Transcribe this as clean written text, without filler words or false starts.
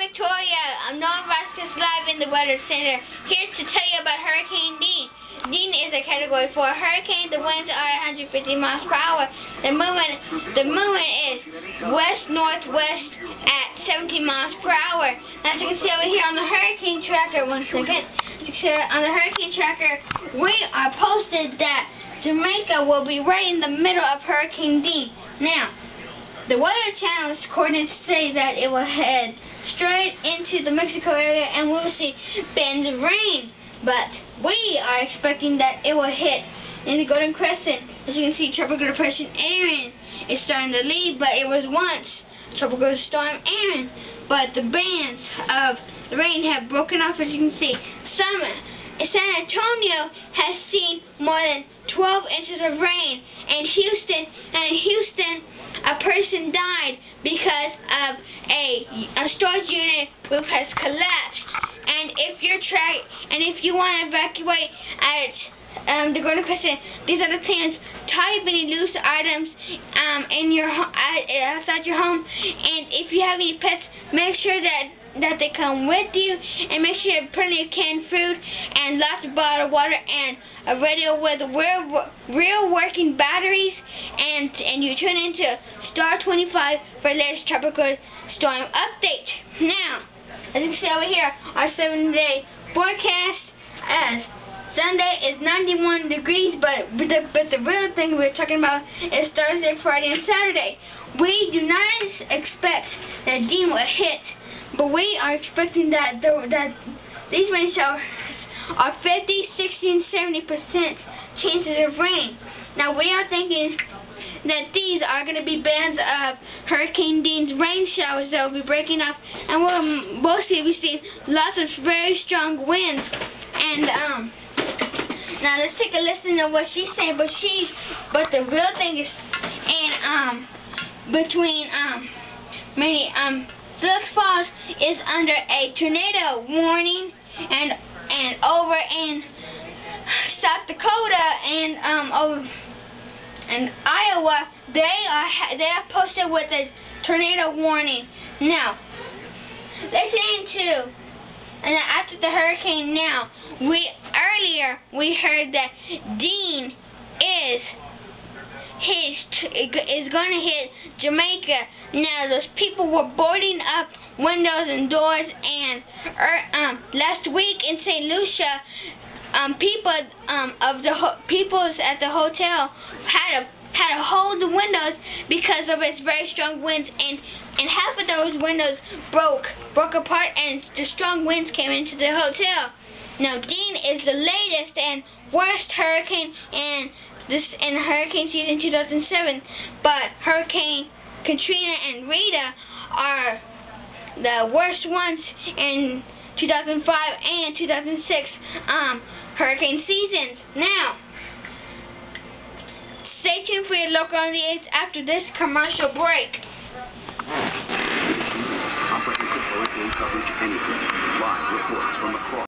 Victoria. I'm Noah Vasquez live in the Weather Center, here to tell you about Hurricane Dean. Dean is a Category 4 hurricane. The winds are 150 miles per hour. The movement is west-northwest at 17 miles per hour. As you can see over here on the hurricane tracker, one second. As you can see on the hurricane tracker, we are posted that Jamaica will be right in the middle of Hurricane Dean. Now, the Weather Channel's coordinates say that it will head straight into the Mexico area and we'll see bands of rain. But we are expecting that it will hit in the Golden Crescent. As you can see, Tropical Depression Aaron is starting to lead, but it was once Tropical Storm Aaron. But the bands of the rain have broken off, as you can see. San Antonio has seen more than 12 inches of rain, and Houston, a person died because of a storage unit roof has collapsed. And if you want to evacuate at the Golden Crescent, these are the plans. Tie up any loose items in your outside your home, and if you have any pets, make sure that they come with you, and make sure you have plenty of canned food and lots of bottled water and a radio with real working batteries, and you tune into Star 25 for the latest tropical storm update. Now, as you can see over here, our 7-day forecast as Sunday is 91 degrees, but the real thing we're talking about is Thursday, Friday, and Saturday. We do not expect that Dean will hit, but we are expecting that these rain showers are 50, 60, and 70% chances of rain. Now we are thinking that these are going to be bands of Hurricane Dean's rain showers that will be breaking up, and we'll mostly be seeing lots of very strong winds. And now let's take a listen to what she's saying. But the real thing is, Phillips Falls is under a tornado warning, and over in South Dakota and Iowa, they are posted with a tornado warning. Now, after the hurricane, now earlier we heard that Dean is going to hit Jamaica. Now, those people were boarding up windows and doors, and last week in St. Lucia, people at the hotel had to hold the windows because of its very strong winds, and half of those windows broke apart, and the strong winds came into the hotel. Now, Dean is the latest and worst hurricane in hurricane season 2007, but Hurricane Katrina and Rita are the worst ones in 2005 and 2006 hurricane seasons. Now, stay tuned for your local on the 8th after this commercial break. Comprehensive hurricane coverage anywhere. Live reports from across